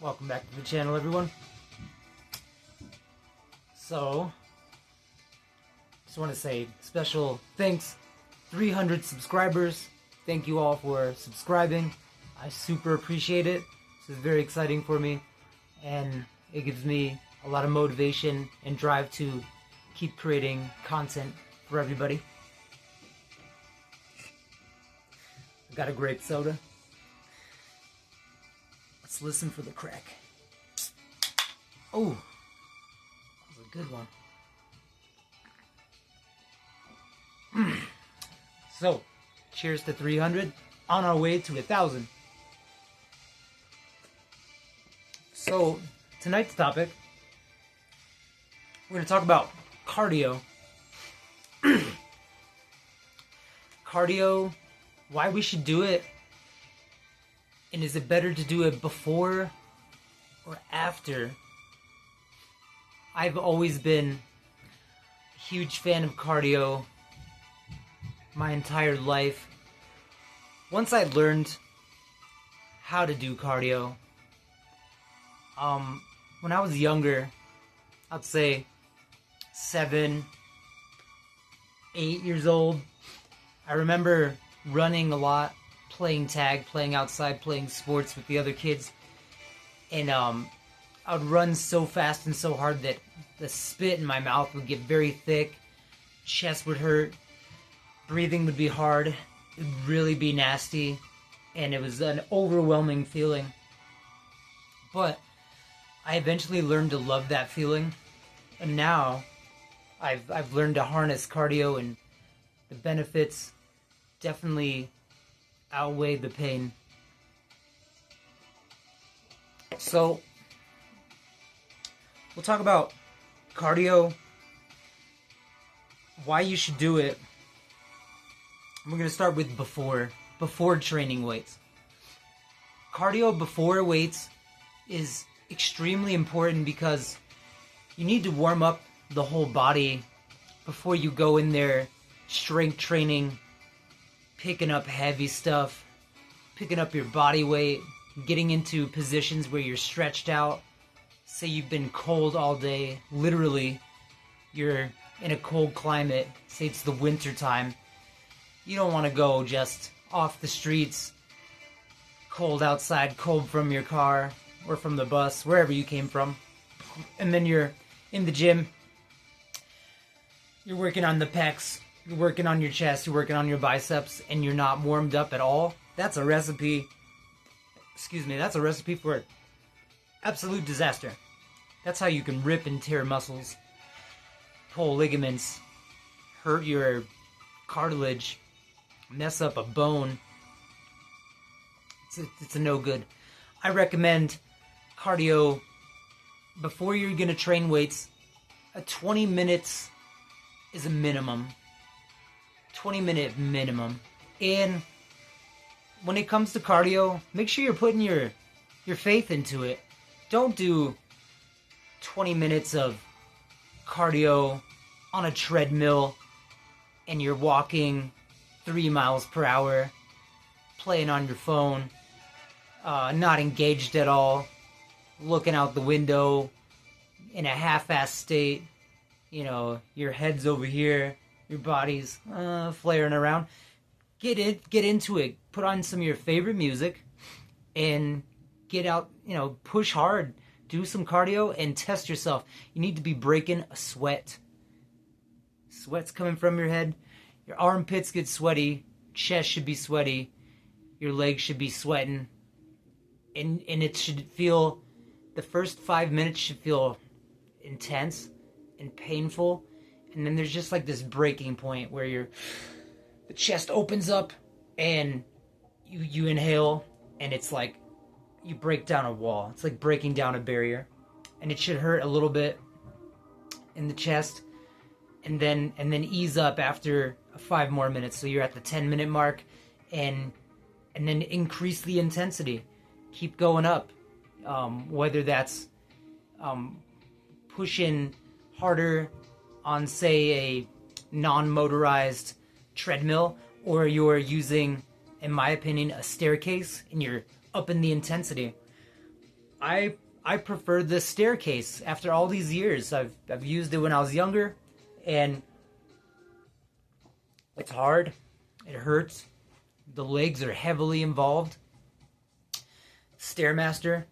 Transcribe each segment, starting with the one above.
Welcome back to the channel, everyone. So, just want to say special thanks, 300 subscribers. Thank you all for subscribing. I super appreciate it. This is very exciting for me, and it gives me a lot of motivation and drive to keep creating content for everybody. I got a grape soda. Let's listen for the crack. Oh, that was a good one. So, cheers to 300. On our way to 1,000. So, tonight's topic, we're going to talk about cardio. Cardio, why we should do it, and is it better to do it before or after? I've always been a huge fan of cardio my entire life. Once I learned how to do cardio, when I was younger, I'd say 7, 8 years old, I remember running a lot, playing tag, playing outside, playing sports with the other kids, and I would run so fast and so hard that the spit in my mouth would get very thick, chest would hurt, breathing would be hard, it would really be nasty, and it was an overwhelming feeling. But I eventually learned to love that feeling, and now I've learned to harness cardio, and the benefits definitely outweigh the pain. So, we'll talk about cardio, why you should do it. We're going to start with before training weights. Cardio before weights is extremely important because you need to warm up the whole body before you go in there strength training, picking up heavy stuff, picking up your body weight, getting into positions where you're stretched out. Say you've been cold all day, literally, you're in a cold climate, say it's the winter time. You don't want to go just off the streets, cold outside, cold from your car, or from the bus, wherever you came from. And then you're in the gym, you're working on the pecs, you're working on your chest, you're working on your biceps, and you're not warmed up at all. That's a recipe, that's a recipe for absolute disaster. That's how you can rip and tear muscles, pull ligaments, hurt your cartilage, mess up a bone. It's a no good. I recommend cardio before you're going to train weights. 20 minutes is a minimum. 20-minute minimum. And when it comes to cardio, make sure you're putting your faith into it. Don't do 20 minutes of cardio on a treadmill and you're walking 3 miles per hour, playing on your phone, not engaged at all, looking out the window in a half-assed state. You know, your head's over here, your body's flaring around. Get into it. Put on some of your favorite music and get out, push hard. Do some cardio and test yourself. You need to be breaking a sweat. Sweat's coming from your head. Your armpits get sweaty. Chest should be sweaty. Your legs should be sweating. And it should feel, the first 5 minutes should feel intense and painful. And then there's just like this breaking point where the chest opens up and you inhale, and it's like you break down a wall. It's like breaking down a barrier. And it should hurt a little bit in the chest, and then ease up after 5 more minutes. So you're at the 10-minute mark, and then increase the intensity. Keep going up. Whether that's pushing harder on, say, a non-motorized treadmill, or you're using, in my opinion, a staircase, and you're upping the intensity. I prefer the staircase after all these years. I've used it when I was younger, and it's hard. It hurts. The legs are heavily involved. Stairmaster,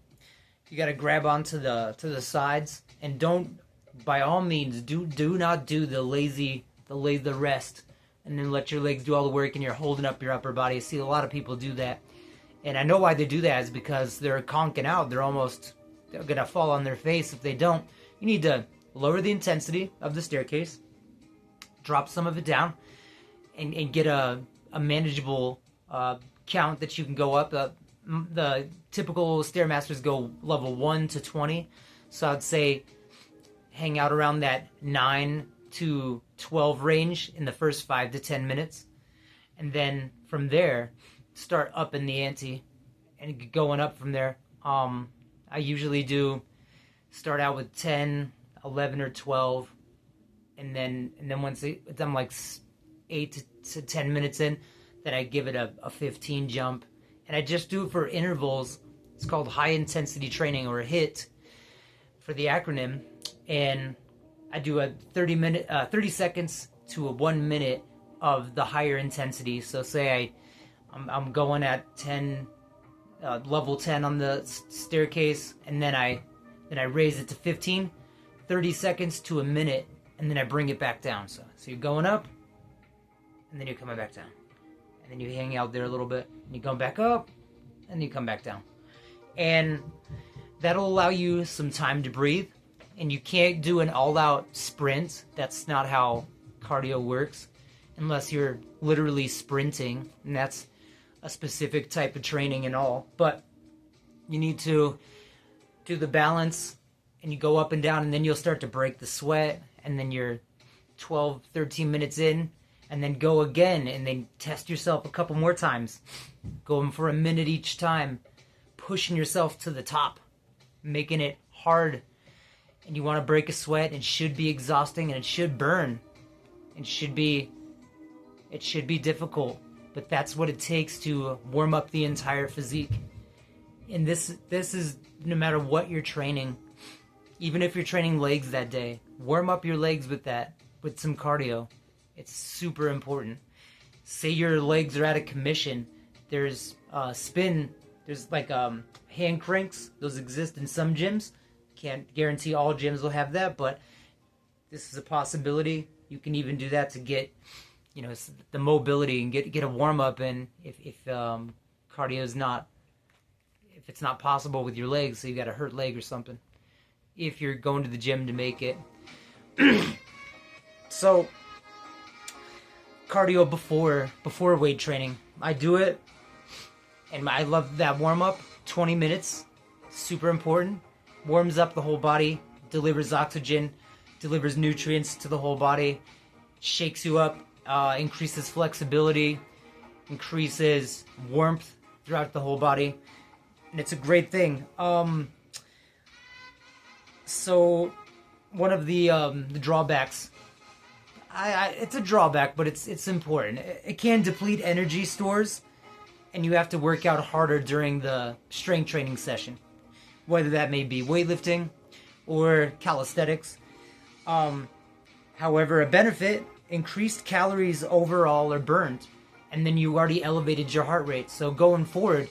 you got to grab onto the sides, and don't, by all means, do not do the rest and then let your legs do all the work and you're holding up your upper body. I see a lot of people do that, and I know why they do that is because they're conking out. They're gonna fall on their face if they don't. You need to lower the intensity of the staircase, drop some of it down, and get a manageable count that you can go up. The typical Stairmasters go level 1 to 20, so I'd say hang out around that 9 to 12 range in the first 5 to 10 minutes, and then from there start up in the ante and going up from there. I usually do start out with 10, 11, or 12, and then once I'm like 8 to 10 minutes in, then I give it a 15 jump, and I just do it for intervals. It's called high intensity training, or HIIT for the acronym, and I do a 30 seconds to a 1 minute of the higher intensity. So say I'm going at 10, level 10 on the staircase, and then I raise it to 15, 30 seconds to a minute, and then I bring it back down. So you're going up, and then you're coming back down, and then you hang out there a little bit, and you come back up, and you come back down, and that'll allow you some time to breathe. And you can't do an all-out sprint. That's not how cardio works, unless you're literally sprinting, and that's a specific type of training and all. But you need to do the balance, and you go up and down, and then you'll start to break the sweat, and then you're 12, 13 minutes in, and then go again, and then test yourself a couple more times, going for a minute each time, pushing yourself to the top, making it hard. And you want to break a sweat. It should be exhausting, and it should burn. It should be difficult, but that's what it takes to warm up the entire physique. And this is no matter what you're training. Even if you're training legs that day, warm up your legs with some cardio. It's super important. Say your legs are out of commission. There's spin. There's like hand cranks. Those exist in some gyms. Can't guarantee all gyms will have that, but this is a possibility. You can even do that to get, the mobility and get a warm up in if cardio is not, if it's not possible with your legs, so you got a hurt leg or something. If you're going to the gym to make it. So cardio before weight training, I do it, and I love that warm up. 20 minutes, super important. Warms up the whole body, delivers oxygen, delivers nutrients to the whole body, shakes you up, increases flexibility, increases warmth throughout the whole body, and it's a great thing. So one of the drawbacks, it's a drawback, but it's important. It can deplete energy stores, and you have to work out harder during the strength training session, whether that may be weightlifting or calisthenics. However, a benefit, increased calories overall are burned, and then you already elevated your heart rate. So going forward,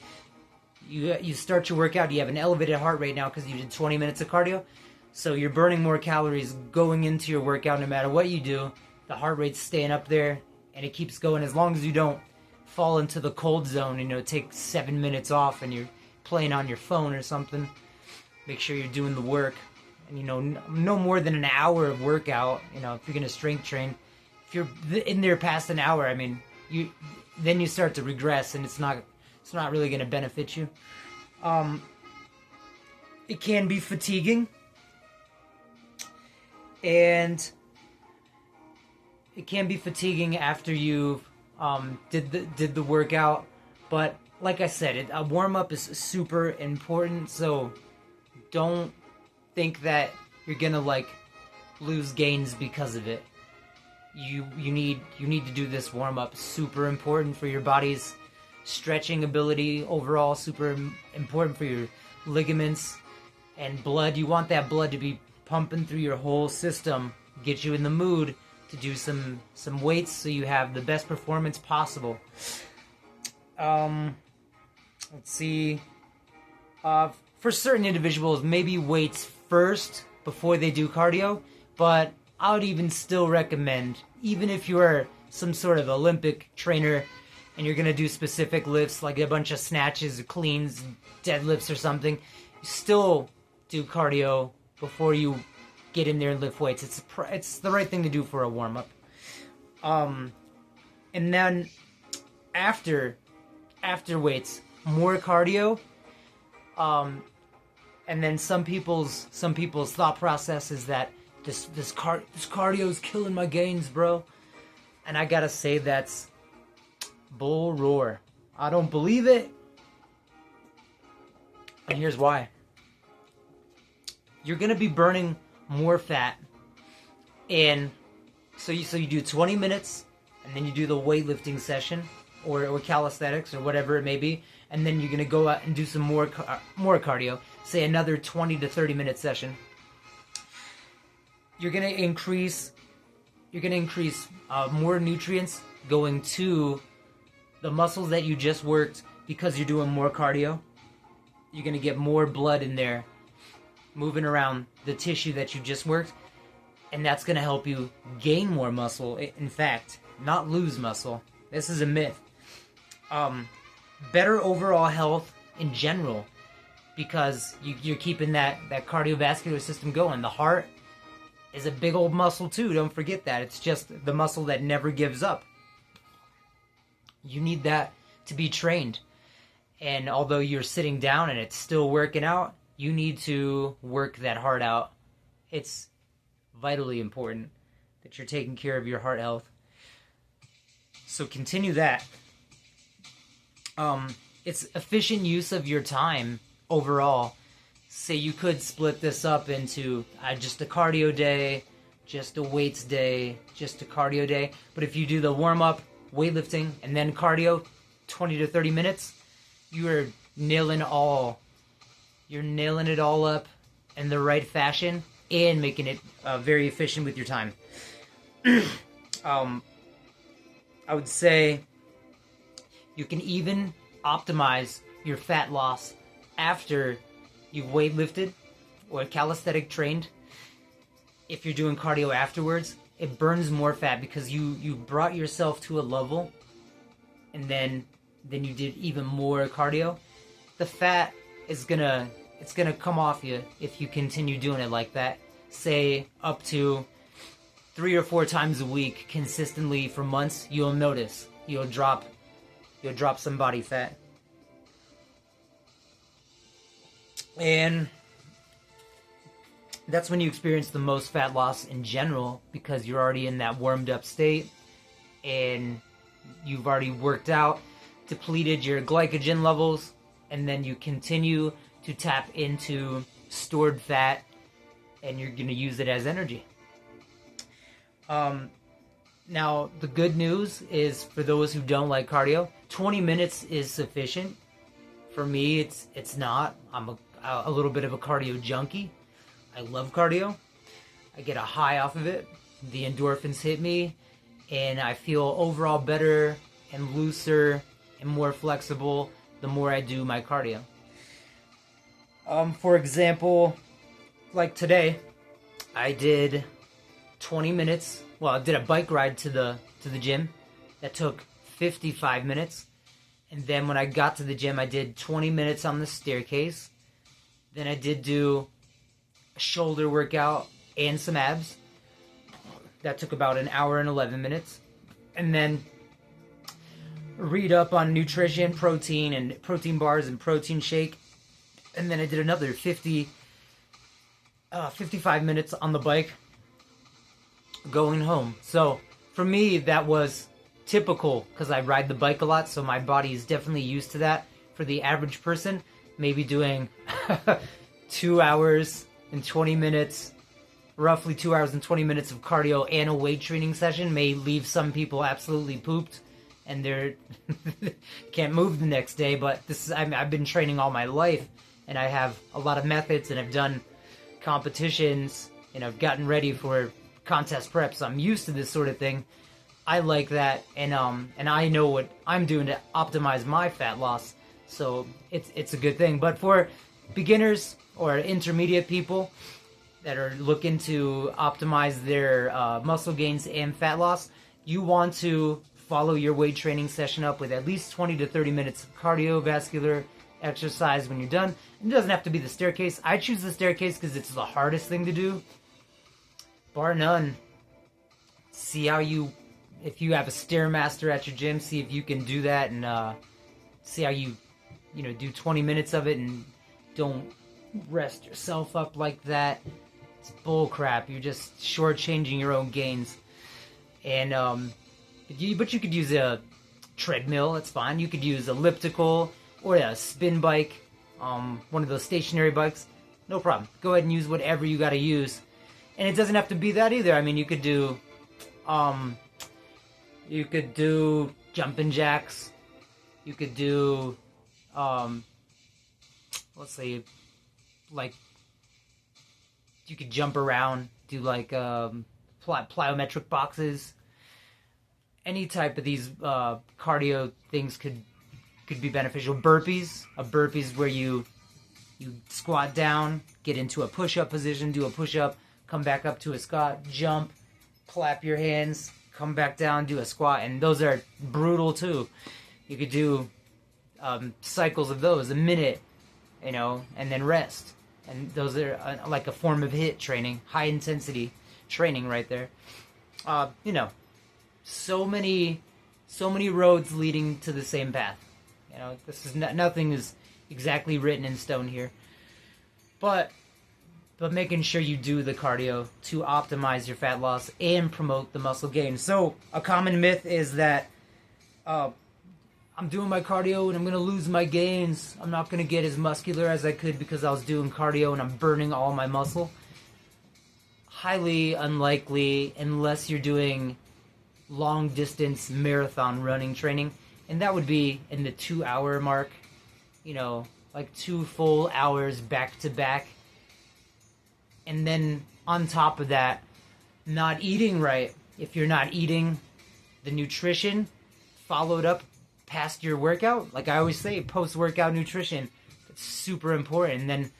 you start your workout, you have an elevated heart rate now because you did 20 minutes of cardio. So you're burning more calories going into your workout no matter what you do. The heart rate's staying up there, and it keeps going as long as you don't fall into the cold zone, take 7 minutes off and you're playing on your phone or something. Make sure you're doing the work, and no more than an hour of workout. If you're gonna strength train, if you're in there past an hour, then you start to regress, and it's not really gonna benefit you. It can be fatiguing, and it can be fatiguing after you've did the workout. But like I said, a warm up is super important. So don't think that you're gonna lose gains because of it. You need to do this warm up. Super important for your body's stretching ability overall. Super important for your ligaments, And blood, you want that blood to be pumping through your whole system, get you in the mood to do some weights so you have the best performance possible. Let's see. For certain individuals, maybe weights first before they do cardio, but I would even still recommend, even if you're some sort of Olympic trainer and you're going to do specific lifts like a bunch of snatches, cleans, deadlifts or something, you still do cardio before you get in there and lift weights. It's the right thing to do for a warm-up. And then after weights, more cardio. And then some people's thought process is that this cardio is killing my gains, bro. And I gotta say that's bull roar. I don't believe it. And here's why. You're gonna be burning more fat, and so you do 20 minutes, and then you do the weightlifting session, or calisthenics, or whatever it may be, and then you're gonna go out and do some more cardio. Say another 20 to 30 minute session. You're gonna increase more nutrients going to the muscles that you just worked because you're doing more cardio. You're gonna get more blood in there, moving around the tissue that you just worked, and that's going to help you gain more muscle. In fact, not lose muscle. This is a myth. Better overall health in general, because you're keeping that cardiovascular system going. The heart is a big old muscle too, don't forget that. It's just the muscle that never gives up. You need that to be trained. And although you're sitting down and it's still working out, you need to work that heart out. It's vitally important that you're taking care of your heart health. So continue that. It's efficient use of your time overall. Say you could split this up into just a cardio day, just a weights day, just a cardio day. But if you do the warm-up, weightlifting, and then cardio, 20 to 30 minutes, you are nailing it all up in the right fashion and making it very efficient with your time. I would say you can even optimize your fat loss after you've weightlifted or calisthenic trained. If you're doing cardio afterwards, it burns more fat because you brought yourself to a level, and then you did even more cardio. The fat is gonna come off you if you continue doing it like that. Say up to 3 or 4 times a week consistently for months, you'll notice you'll drop some body fat. And that's when you experience the most fat loss in general, because you're already in that warmed up state and you've already worked out, depleted your glycogen levels, and then you continue to tap into stored fat and you're going to use it as energy. Now, the good news is, for those who don't like cardio, 20 minutes is sufficient. For me, it's not. I'm a little bit of a cardio junkie. I love cardio. I get a high off of it. The endorphins hit me, and I feel overall better and looser and more flexible the more I do my cardio. For example, like today, I did 20 minutes. Well, I did a bike ride to the gym that took 55 minutes. And then when I got to the gym, I did 20 minutes on the staircase. Then I did do a shoulder workout and some abs. That took about an hour and 11 minutes. And then read up on nutrition, protein, and protein bars and protein shake. And then I did another 55 minutes on the bike going home. So for me, that was typical because I ride the bike a lot, so my body is definitely used to that. For the average person, maybe doing 2 hours and 20 minutes, roughly 2 hours and 20 minutes of cardio and a weight training session may leave some people absolutely pooped and they're can't move the next day. But I've been training all my life, and I have a lot of methods, and I've done competitions, and I've gotten ready for contest prep, so I'm used to this sort of thing. I like that, and I know what I'm doing to optimize my fat loss, so it's a good thing. But for beginners or intermediate people that are looking to optimize their muscle gains and fat loss, you want to follow your weight training session up with at least 20 to 30 minutes of cardiovascular exercise when you're done. It doesn't have to be the staircase. I choose the staircase because it's the hardest thing to do, bar none. See how if you have a Stairmaster at your gym, see if you can do that, and see how you do 20 minutes of it, and don't rest yourself up like that. It's bull crap. You're just shortchanging your own gains. And but you could use a treadmill. That's fine. You could use elliptical or a spin bike, one of those stationary bikes. No problem. Go ahead and use whatever you got to use. And it doesn't have to be that either. I mean, you could do jumping jacks. You could do let's say, like, you could jump around, do like plyometric boxes. Any type of these cardio things could be beneficial. Burpees. A burpee is where you squat down, get into a push-up position, do a push-up, come back up to a squat, jump, clap your hands, come back down, do a squat, and those are brutal too. You could do cycles of those, a minute, and then rest. And those are like a form of HIIT training, high intensity training right there. So many roads leading to the same path. This is nothing is exactly written in stone here. But making sure you do the cardio to optimize your fat loss and promote the muscle gain. So a common myth is that I'm doing my cardio and I'm going to lose my gains. I'm not going to get as muscular as I could because I was doing cardio and I'm burning all my muscle. Highly unlikely unless you're doing long distance marathon running training. And that would be in the 2-hour mark, like 2 full hours back to back. And then on top of that, not eating right. If you're not eating the nutrition followed up past your workout, like I always say, post-workout nutrition, it's super important. And then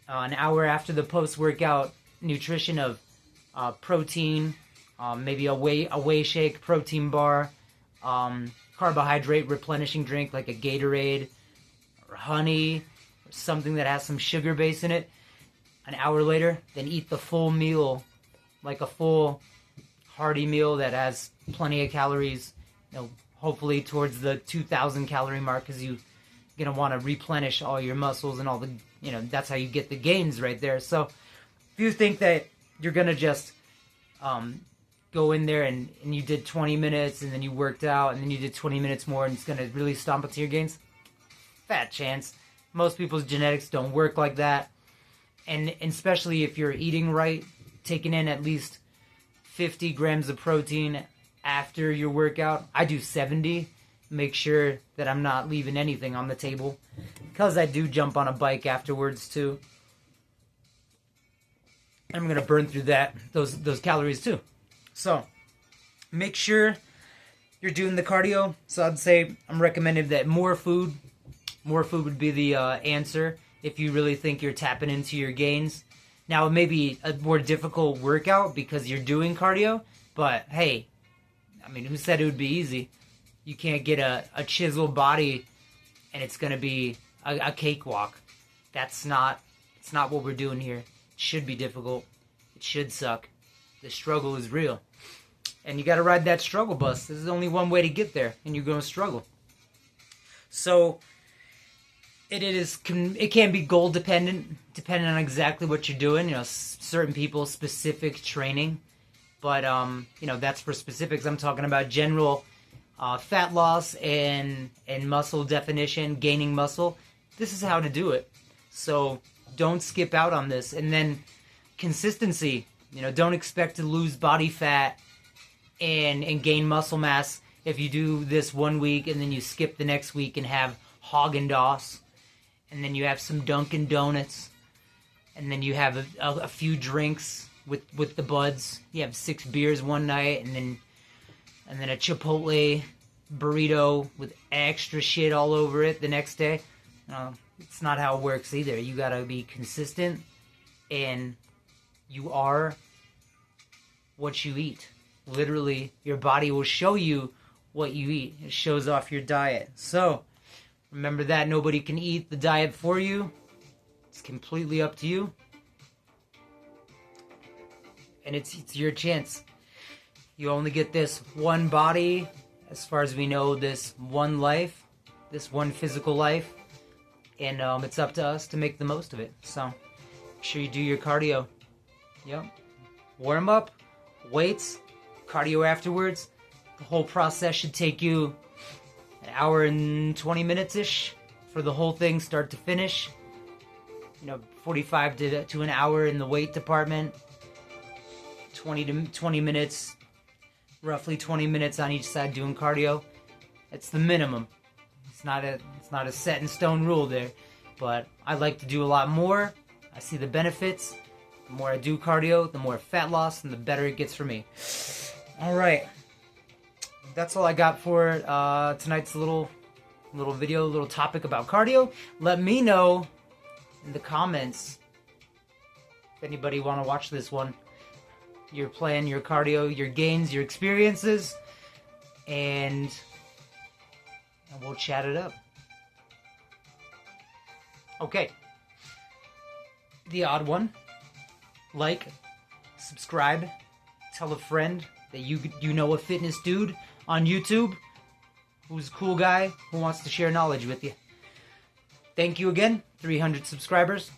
an hour after the post-workout nutrition of protein, maybe a whey shake, protein bar, carbohydrate replenishing drink like a Gatorade or honey or something that has some sugar base in it. An hour later, then eat the full meal, like a full hearty meal that has plenty of calories, hopefully towards the 2,000 calorie mark, because you're going to want to replenish all your muscles and all the, that's how you get the gains right there. So if you think that you're going to just go in there and you did 20 minutes and then you worked out and then you did 20 minutes more and it's going to really stomp into your gains, fat chance. Most people's genetics don't work like that. And especially if you're eating right, taking in at least 50 grams of protein after your workout. I do 70. Make sure that I'm not leaving anything on the table, because I do jump on a bike afterwards too. I'm going to burn through those calories too. So make sure you're doing the cardio. So I'd say I'm recommending that more food would be the answer if you really think you're tapping into your gains. Now, it may be a more difficult workout because you're doing cardio, but hey, I mean, who said it would be easy? You can't get a chiseled body and it's going to be a cakewalk. It's not what we're doing here. It should be difficult. It should suck. The struggle is real. And you got to ride that struggle bus. There's only one way to get there, and you're going to struggle. So it can be goal dependent, depending on exactly what you're doing. Certain people specific training, but that's for specifics. I'm talking about general fat loss and muscle definition, gaining muscle. This is how to do it. So don't skip out on this. And then consistency. Don't expect to lose body fat and gain muscle mass if you do this one week and then you skip the next week and have Haagen-Dazs and then you have some Dunkin' Donuts, and then you have a few drinks with the buds. You have 6 beers one night, and then a Chipotle burrito with extra shit all over it the next day. It's not how it works either. You gotta be consistent, and you are what you eat. Literally, your body will show you what you eat. It shows off your diet. So, remember that nobody can eat the diet for you. It's completely up to you. And it's your chance. You only get this one body, as far as we know, this one life, this one physical life. And it's up to us to make the most of it. So, make sure you do your cardio. Yep. Warm up, weights, cardio afterwards. The whole process should take you an hour and 20 minutes-ish for the whole thing, start to finish. 45 to an hour in the weight department. 20 minutes, roughly 20 minutes on each side doing cardio. It's the minimum. It's not a set in stone rule there, but I like to do a lot more. I see the benefits. The more I do cardio, the more fat loss, and the better it gets for me. All right, that's all I got for tonight's little video, little topic about cardio. Let me know in the comments if anybody want to watch this one. Your plan, your cardio, your gains, your experiences, and we'll chat it up. Okay. The odd one. Like, subscribe, tell a friend that you know a fitness dude on YouTube who's a cool guy who wants to share knowledge with you. Thank you again, 300 subscribers.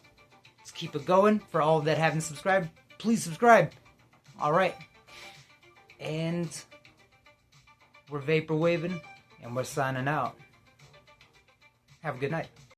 Let's keep it going. For all that haven't subscribed, please subscribe. All right. And we're vapor waving, and we're signing out. Have a good night.